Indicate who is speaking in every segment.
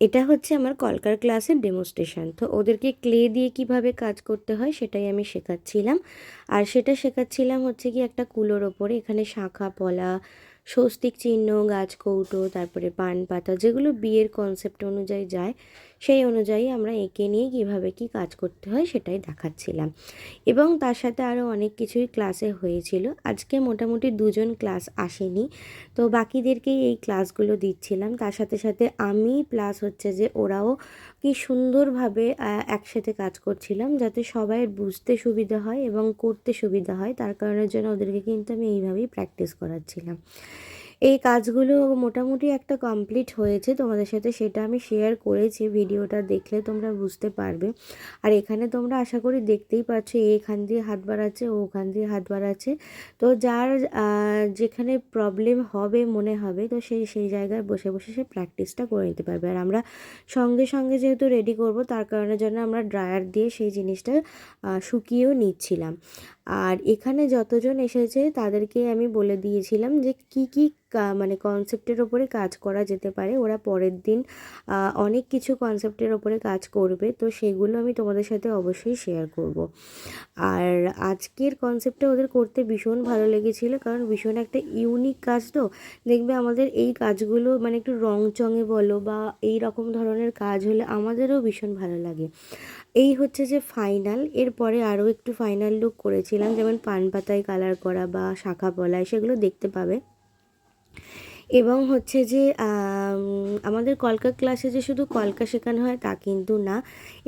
Speaker 1: এটা হচ্ছে আমার কলকার ক্লাসের ডেমোস্ট্রেশন। তো ওদেরকে ক্লে দিয়ে কিভাবে কাজ করতে হয় সেটাই আমি শেখাচ্ছিলাম। আর সেটা শেখাচ্ছিলাম হচ্ছে কি একটা কুলোর ওপরে, এখানে শাঁখা পলা, স্বস্তিক চিহ্ন, গাছকৌটো, তারপরে পান পাতা, যেগুলো বিয়ের কনসেপ্ট অনুযায়ী যায় সেই অনুযায়ী আমরা এঁকে নিয়ে কীভাবে কী কাজ করতে হয় সেটাই দেখাচ্ছিলাম। এবং তার সাথে আরও অনেক কিছুই ক্লাসে হয়েছিল। আজকে মোটামুটি দুজন ক্লাস আসেনি, তো বাকিদেরকেই এই ক্লাসগুলো দিচ্ছিলাম। তার সাথে সাথে আমি প্লাস হচ্ছে যে ওরাও কি সুন্দরভাবে একসাথে কাজ করছিলাম, যাতে সবাই বুঝতে সুবিধা হয় এবং করতে সুবিধা হয়। তার কারণের জন্য ওদেরকে কিন্তু আমি এইভাবেই প্র্যাকটিস করাচ্ছিলাম। এই কাজগুলো মোটামুটি একটা কমপ্লিট হয়েছে, তোমাদের সাথে সেটা আমি শেয়ার করেছি, ভিডিওটা দেখলে তোমরা বুঝতে পারবে। আর এখানে তোমরা আশা করি দেখতেই পাচ্ছ, এখান দিয়ে হাত বাড়াচ্ছে, ও ওখান দিয়ে হাত বাড়াচ্ছে। তো যার যেখানে প্রবলেম হবে মনে হবে, তো সেই জায়গায় বসে বসে সে প্র্যাকটিসটা করে নিতে পারবে। আর আমরা সঙ্গে সঙ্গে যেহেতু রেডি করব, তার কারণের জন্য আমরা ড্রায়ার দিয়ে সেই জিনিসটা শুকিয়েও নিচ্ছিলাম। আর এখানে যতজন এসেছে তাদেরকে আমি বলে দিয়েছিলাম যে কি কি মানে কনসেপ্টের ওপরে কাজ করা যেতে পারে। ওরা পরের দিন অনেক কিছু কনসেপ্টের ওপরে কাজ করবে, তো সেগুলো আমি তোমাদের সাথে অবশ্যই শেয়ার করব। আর আজকের কনসেপ্টটা ওদের করতে ভীষণ ভালো লেগেছিলো, কারণ ভীষণ একটা ইউনিক কাজ। তো দেখবে আমাদের এই কাজগুলো মানে একটু রংচঙে বলো বা এই রকম ধরনের কাজ হলে আমাদেরও ভীষণ ভালো লাগে। এই হচ্ছে যে ফাইনাল, এরপরে আরও একটু ফাইনাল লুক করেছিলাম, যেমন পান পাতায় কালার করা বা শাখা পলায়, সেগুলো দেখতে পাবে। এবং হচ্ছে যে আমাদের কলকা ক্লাসে যে শুধু কলকা শেখানো হয় তা কিন্তু না,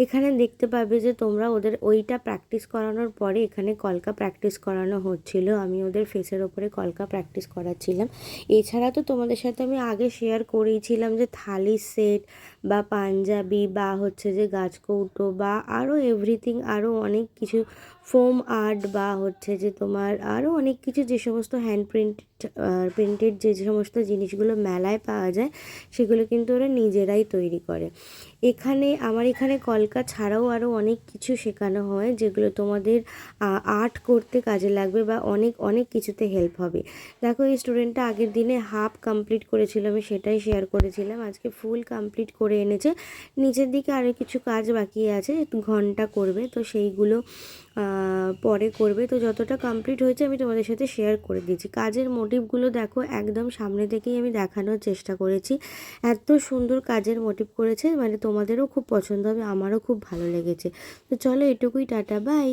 Speaker 1: এখানে দেখতে পাবে যে তোমরা ওদের ওইটা প্র্যাকটিস করানোর পরে এখানে কলকা প্র্যাকটিস করানো হচ্ছিল। আমি ওদের ফেসের ওপরে কলকা প্র্যাকটিস করাচ্ছিলাম। এছাড়া তো তোমাদের সাথে আমি আগে শেয়ার করেইছিলাম যে থালির সেট বা পাঞ্জাবি বা হচ্ছে যে গাছকৌটো বা আরও এভরিথিং, আরও অনেক কিছু, ফোম আর্ট বা হচ্ছে যে তোমার আরও অনেক কিছু, যে সমস্ত হ্যান্ড প্রিন্টেড যে সমস্ত জিনিসগুলো মেলায় পাওয়া যায় সেগুলো কিন্তু ওরা নিজেরাই তৈরি করে। আমার এখানে কলকা ছাড়াও আরও অনেক কিছু শেখানো হয়, যেগুলো তোমাদের আর্ট করতে কাজে লাগবে বা অনেক অনেক কিছুতে হেল্প হবে। দেখো, এই স্টুডেন্টটা আগের দিনে হাফ কমপ্লিট করেছিল, আমি সেটাই শেয়ার করেছিলাম। আজকে ফুল কমপ্লিট করে এনেছে। নিচের দিকে আরও কিছু কাজ বাকি আছে, ঘন্টা করবে, তো সেইগুলো পরে করবে। তো যতটা কমপ্লিট হয়েছে আমি তোমাদের সাথে শেয়ার করে দিয়েছি। কাজের মোটিভগুলো দেখো, একদম সামনে থেকেই আমি দেখানোর চেষ্টা করেছি। এত সুন্দর কাজের মোটিভ করেছে, মানে তোমাদেরও খুব পছন্দ হবে, আমারও খুব ভালো লেগেছে। তো চলো, এটুকুই, টাটা, বাই।